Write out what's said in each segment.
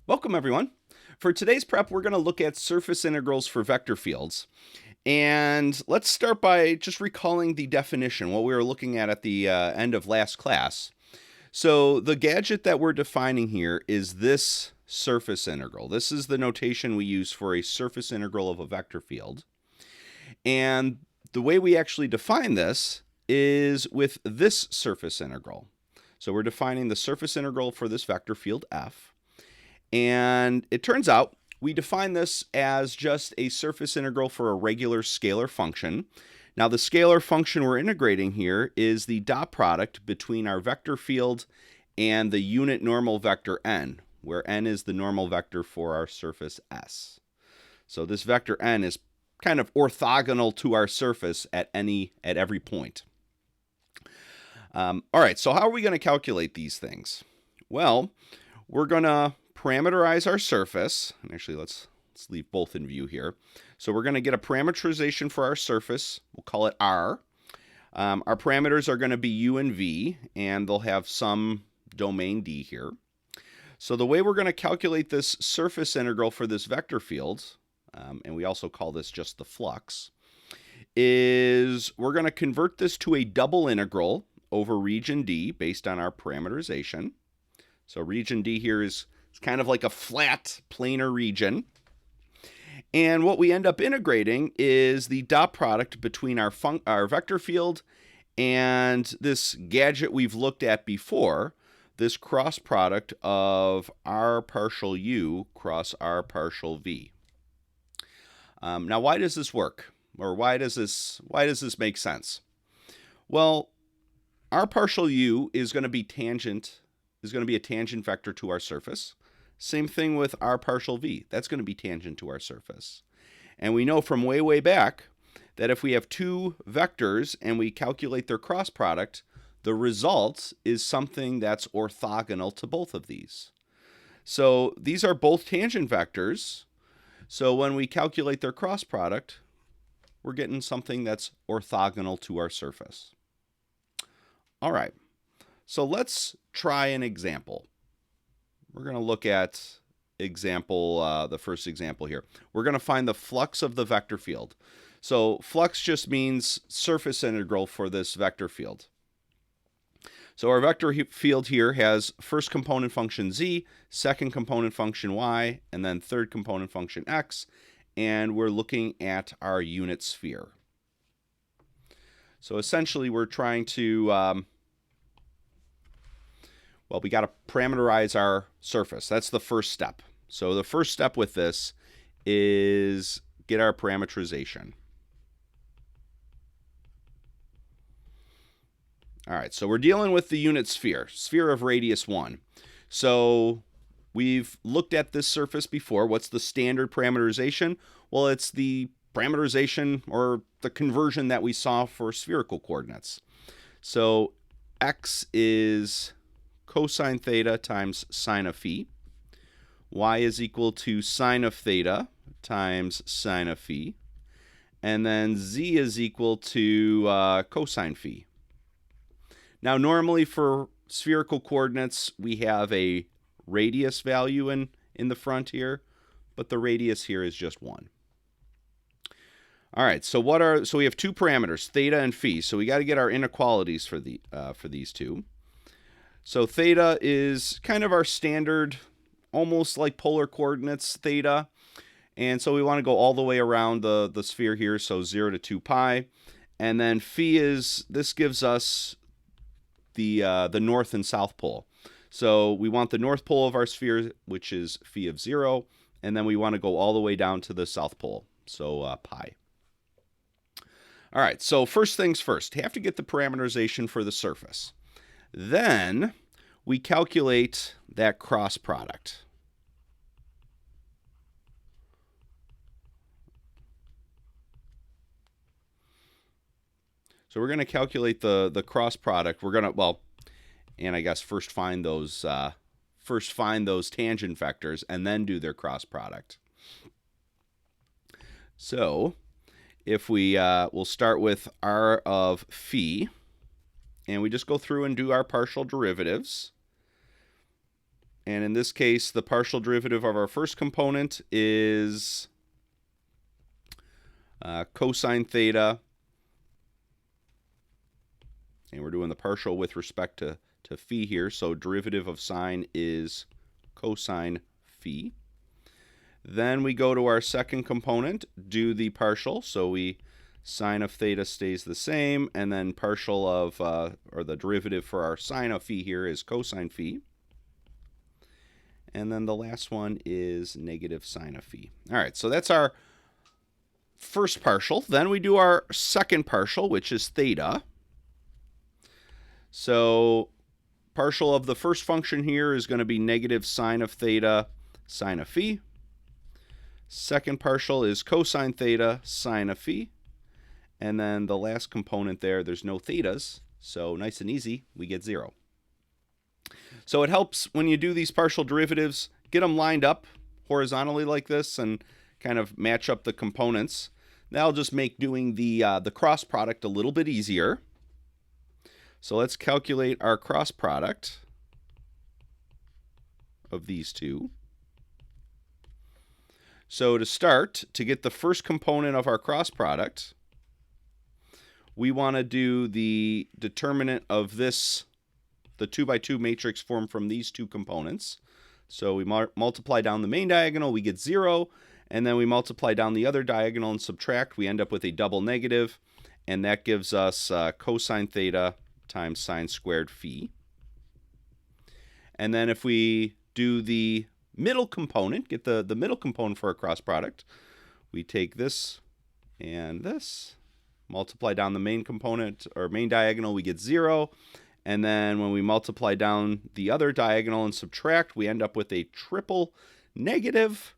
Welcome, everyone. For today's prep, we're going to look at surface integrals for vector fields. And let's start by just recalling the definition, what we were looking at the end of last class. So the gadget that we're defining here is this surface integral. This is the notation we use for a surface integral of a vector field. And the way we actually define this is with this surface integral. So we're defining the surface integral for this vector field f. And it turns out we define this as just a surface integral for a regular scalar function. Now the scalar function we're integrating here is the dot product between our vector field and the unit normal vector n, where n is the normal vector for our surface S. So this vector n is kind of orthogonal to our surface at every point. All right, so how are we going to calculate these things? Well, we're going to parameterize our surface. And actually, let's leave both in view here. So we're going to get a parameterization for our surface. We'll call it R. Our parameters are going to be u and v, and they'll have some domain D here. So the way we're going to calculate this surface integral for this vector field, and we also call this just the flux, is we're going to convert this to a double integral over region D based on our parameterization. So region D here is kind of like a flat planar region. And what we end up integrating is the dot product between our vector field and this gadget we've looked at before, this cross product of r partial u cross r partial v. Now, why does this work? Or why does this make sense? Well, r partial u is going to be a tangent vector to our surface. Same thing with r partial v. That's going to be tangent to our surface. And we know from way back that if we have two vectors and we calculate their cross product, the result is something that's orthogonal to both of these. So these are both tangent vectors. So when we calculate their cross product, we're getting something that's orthogonal to our surface. All right, so let's try an example. We're going to look at the first example here. We're going to find the flux of the vector field. So flux just means surface integral for this vector field. So our vector field here has first component function z, second component function y, and then third component function x, and we're looking at our unit sphere. So essentially we're trying to we got to parameterize our surface. That's the first step. So the first step with this is get our parameterization. All right, so we're dealing with the unit sphere of radius 1. So we've looked at this surface before. What's the standard parameterization? Well, it's the parameterization or the conversion that we saw for spherical coordinates. So x is cosine theta times sine of phi. Y is equal to sine of theta times sine of phi. And then z is equal to cosine phi. Now, normally for spherical coordinates, we have a radius value in the front here, but the radius here is just 1. All right, so we have two parameters, theta and phi. So we got to get our inequalities for these two. So theta is kind of our standard, almost like polar coordinates theta. And so we want to go all the way around the sphere here, so 0 to 2 pi. And then phi this gives us the north and south pole. So we want the north pole of our sphere, which is phi of 0. And then we want to go all the way down to the south pole, so pi. All right, so first things first, have to get the parameterization for the surface. Then we calculate that cross product. So we're going to calculate the cross product. We're going to, and I guess first find those tangent vectors and then do their cross product. So if we'll start with r of phi. And we just go through and do our partial derivatives. And in this case, the partial derivative of our first component is cosine theta. And we're doing the partial with respect to phi here. So derivative of sine is cosine phi. Then we go to our second component, do the partial. So sine of theta stays the same. And then partial of, or the derivative for our sine of phi here is cosine phi. And then the last one is negative sine of phi. All right, so that's our first partial. Then we do our second partial, which is theta. So partial of the first function here is going to be negative sine of theta sine of phi. Second partial is cosine theta sine of phi. And then the last component there's no thetas, so nice and easy, we get 0. So it helps when you do these partial derivatives, get them lined up horizontally like this and kind of match up the components. That'll just make doing the cross product a little bit easier. So let's calculate our cross product of these two. So to start, to get the first component of our cross product, we want to do the determinant of this, the 2 by 2 matrix formed from these two components. So we multiply down the main diagonal, we get 0, and then we multiply down the other diagonal and subtract, we end up with a double negative, and that gives us cosine theta times sine squared phi. And then if we do the middle component, get the middle component for a cross product, we take this and this, multiply down the main component or main diagonal, we get 0. And then when we multiply down the other diagonal and subtract, we end up with a triple negative.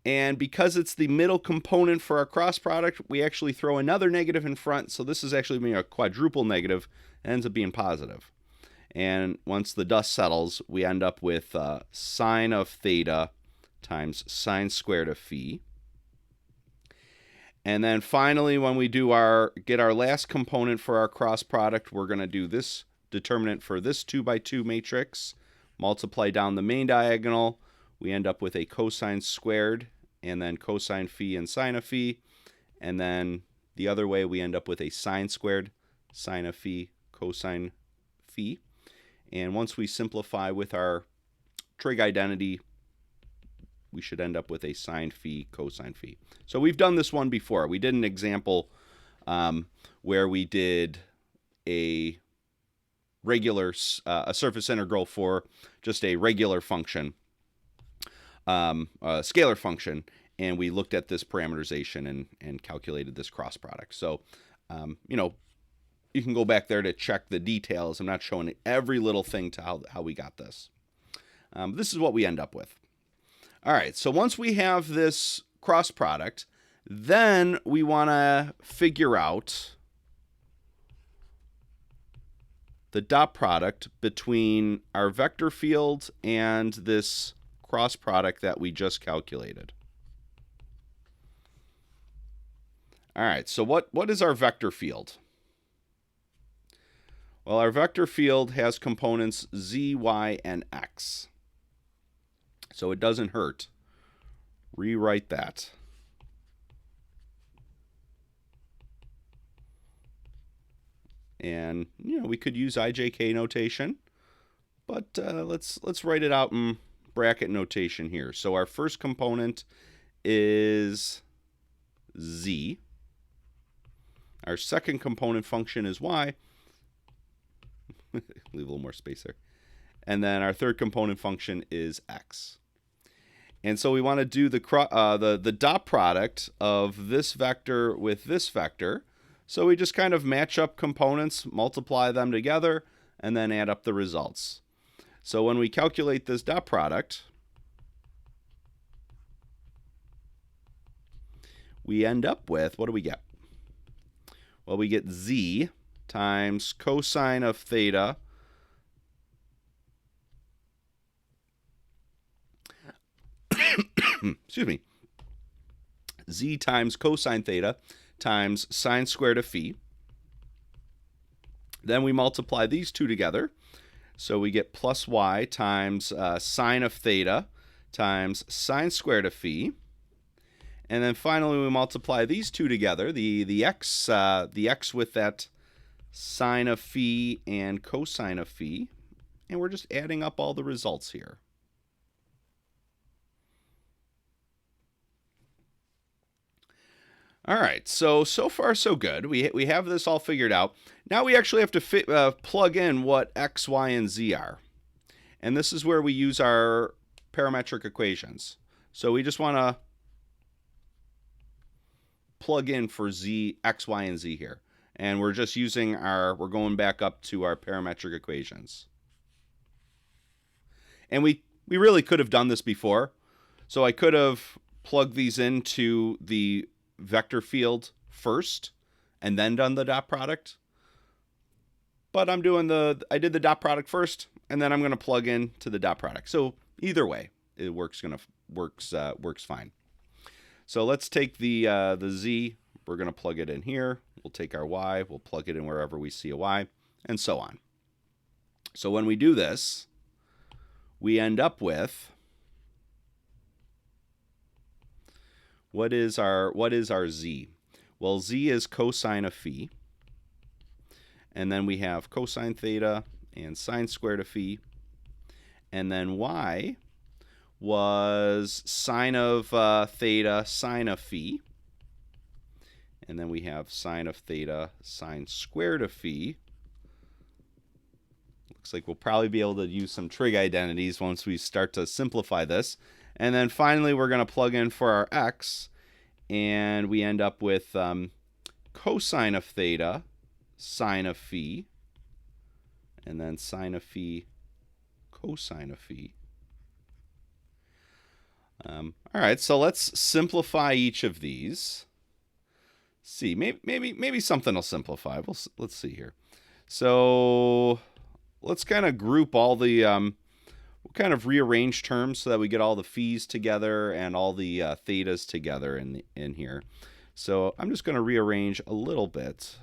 And because it's the middle component for our cross product, we actually throw another negative in front. So this is actually being a quadruple negative. It ends up being positive. And once the dust settles, we end up with sine of theta times sine squared of phi. And then finally, when we do get our last component for our cross product, we're going to do this determinant for this 2 by 2 matrix, multiply down the main diagonal, we end up with a cosine squared, and then cosine phi and sine of phi. And then the other way, we end up with a sine squared, sine of phi, cosine phi. And once we simplify with our trig identity, we should end up with a sine phi, cosine phi. So we've done this one before. We did an example where we did a regular, a surface integral for just a regular function, a scalar function, and we looked at this parameterization and calculated this cross product. So, you can go back there to check the details. I'm not showing every little thing to how we got this. This is what we end up with. All right, so once we have this cross product, then we want to figure out the dot product between our vector field and this cross product that we just calculated. All right, so what is our vector field? Well, our vector field has components z, y, and x. So it doesn't hurt. Rewrite that. And, we could use IJK notation, but let's write it out in bracket notation here. So our first component is z. Our second component function is y. Leave a little more space there. And then our third component function is x. And so we want to do the dot product of this vector with this vector. So we just kind of match up components, multiply them together, and then add up the results. So when we calculate this dot product, we end up with, what do we get? Well, we get z times cosine of theta excuse me, z times cosine theta times sine squared of phi. Then we multiply these two together. So we get plus y times sine of theta times sine squared of phi. And then finally we multiply these two together, the x with that sine of phi and cosine of phi. And we're just adding up all the results here. All right, so far so good. We have this all figured out. Now we actually have to plug in what x, y, and z are. And this is where we use our parametric equations. So we just want to plug in for z, x, y, and z here. And we're just using we're going back up to our parametric equations. And we really could have done this before. So I could have plugged these into the vector field first and then done the dot product. But I did the dot product first, and then I'm going to plug in to the dot product. So either way, it works fine. So let's take the z. We're going to plug it in here. We'll take our y. We'll plug it in wherever we see a y, and so on. So when we do this, we end up with what is our z? Well, z is cosine of phi. And then we have cosine theta and sine squared of phi. And then y was sine of theta, sine of phi. And then we have sine of theta, sine squared of phi. Looks like we'll probably be able to use some trig identities once we start to simplify this. And then finally, we're going to plug in for our x. And we end up with cosine of theta, sine of phi, and then sine of phi, cosine of phi. All right, so let's simplify each of these. See, maybe something will simplify. Let's see here. So let's kind of group all the we'll kind of rearrange terms so that we get all the phis together and all the thetas together in here. So I'm just going to rearrange a little bit.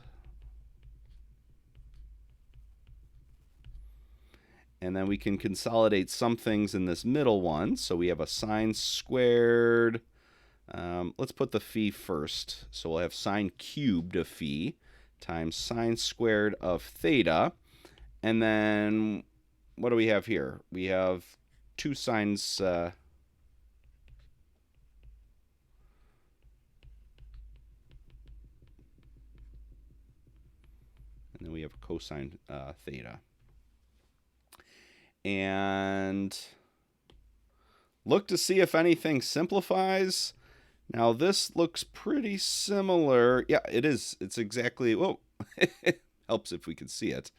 And then we can consolidate some things in this middle one. So we have a sine squared. Let's put the phi first. So we'll have sine cubed of phi times sine squared of theta. And then what do we have here? We have two sines. And then we have cosine theta. And look to see if anything simplifies. Now this looks pretty similar. Yeah, it is. It's exactly, whoa, it helps if we can see it.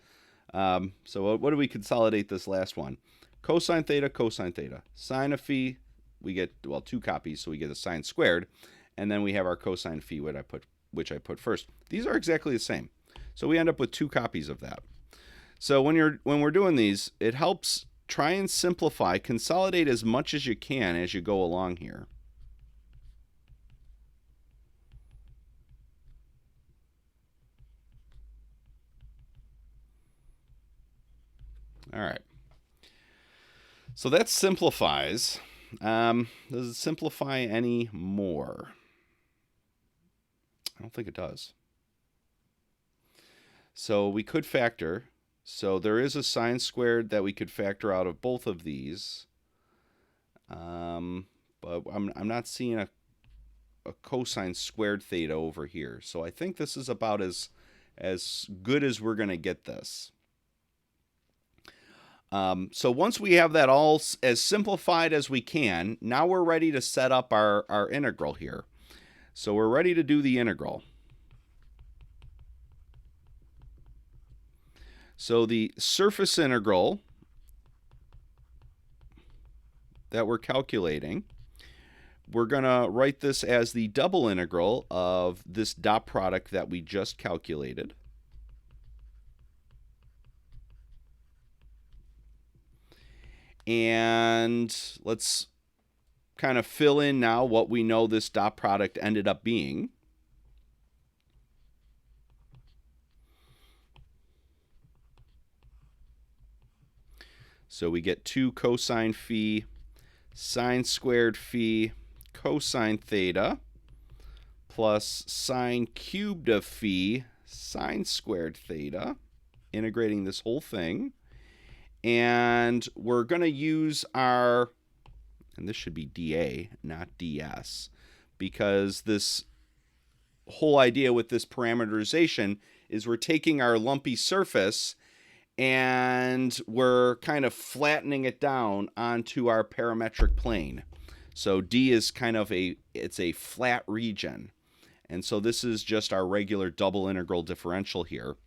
So what do we consolidate this last one? Cosine theta. Sine of phi, we get, well, two copies, so we get a sine squared. And then we have our cosine phi, which I put first. These are exactly the same. So we end up with two copies of that. So when we're doing these, it helps try and simplify, consolidate as much as you can as you go along here. All right. So that simplifies. Does it simplify any more? I don't think it does. So we could factor. So there is a sine squared that we could factor out of both of these. But I'm not seeing a cosine squared theta over here. So I think this is about as good as we're going to get this. So once we have that all as simplified as we can, now we're ready to set up our integral here. So we're ready to do the integral. So the surface integral that we're calculating, we're going to write this as the double integral of this dot product that we just calculated. And let's kind of fill in now what we know this dot product ended up being. So we get 2 cosine phi sine squared phi cosine theta plus sine cubed of phi sine squared theta, integrating this whole thing. And we're going to use our, and this should be dA, not ds, because this whole idea with this parameterization is we're taking our lumpy surface and we're kind of flattening it down onto our parametric plane. So D is kind of it's a flat region. And so this is just our regular double integral differential here.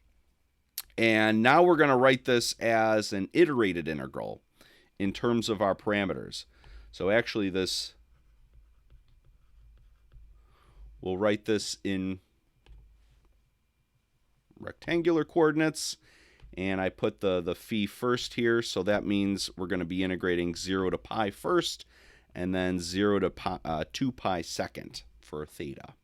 And now we're going to write this as an iterated integral in terms of our parameters. So actually we'll write this in rectangular coordinates. And I put the phi first here, so that means we're going to be integrating 0 to pi first, and then 0 to 2 pi second for theta.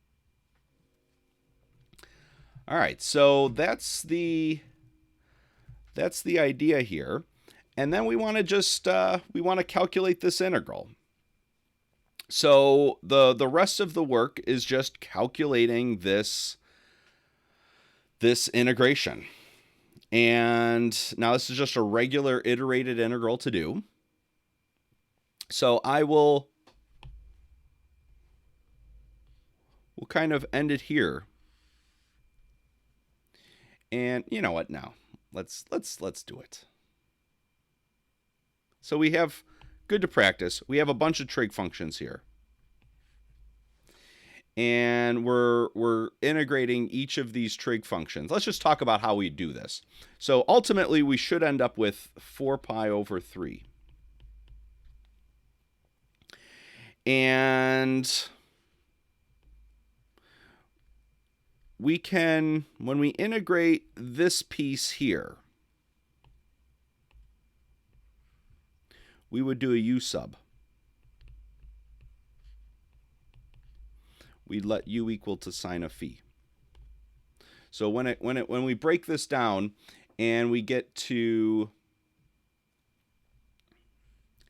All right, so that's the idea here, and then we want to just we want to calculate this integral. So the rest of the work is just calculating this integration. And now this is just a regular iterated integral to do. So we'll kind of end it here. And you know what now? Let's do it. So we have, good to practice, we have a bunch of trig functions here. And we're integrating each of these trig functions. Let's just talk about how we do this. So ultimately, we should end up with 4 pi over 3. And we can, when we integrate this piece here, we would do a u sub. We'd let u equal to sine of phi. So when we break this down and we get to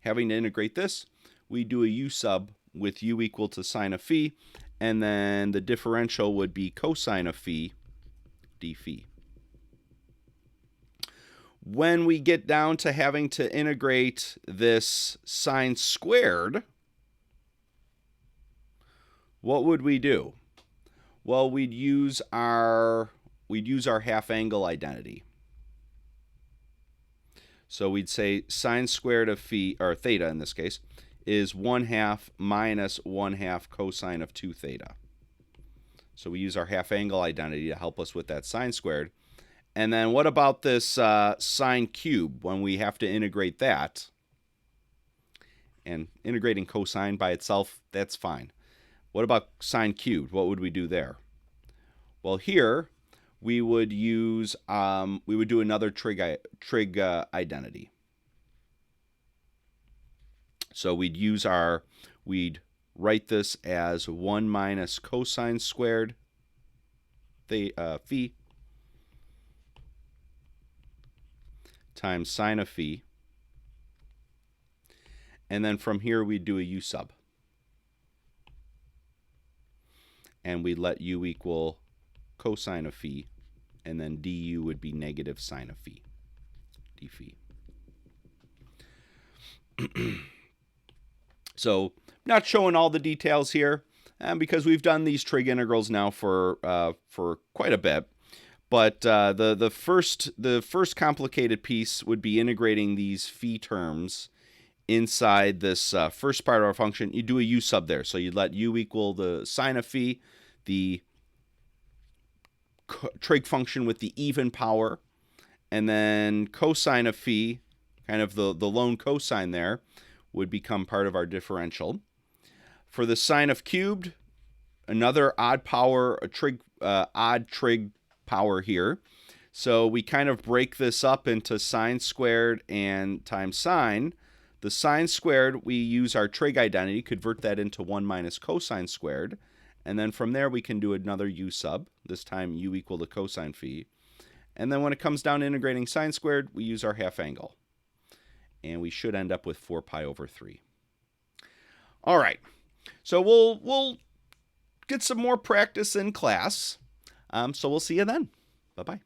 having to integrate this, we do a u sub with u equal to sine of phi, and then the differential would be cosine of phi d phi. When we get down to having to integrate this sine squared, what would we do? Well, we'd use our half angle identity. So we'd say sine squared of phi, or theta in this case, is 1/2 minus 1/2 cosine of 2 theta. So we use our half angle identity to help us with that sine squared. And then what about this sine cube when we have to integrate that? And integrating cosine by itself, that's fine. What about sine cubed? What would we do there? Well, here we would use we would do another trig identity. So we'd write this as 1 minus cosine squared phi times sine of phi. And then from here we'd do a u sub. And we'd let u equal cosine of phi, and then du would be negative sine of phi, d phi. So not showing all the details here, because we've done these trig integrals now for quite a bit. But the first complicated piece would be integrating these phi terms inside this first part of our function. You do a u sub there, so you'd let u equal the sine of phi, the trig function with the even power, and then cosine of phi, kind of the lone cosine there, would become part of our differential. For the sine of cubed, another odd power, odd trig power here. So we kind of break this up into sine squared and times sine. The sine squared, we use our trig identity, convert that into 1 minus cosine squared. And then from there, we can do another u sub, this time u equal to cosine phi. And then when it comes down to integrating sine squared, we use our half angle. and we should end up with 4 pi over 3. All right, so we'll get some more practice in class. So we'll see you then. Bye-bye.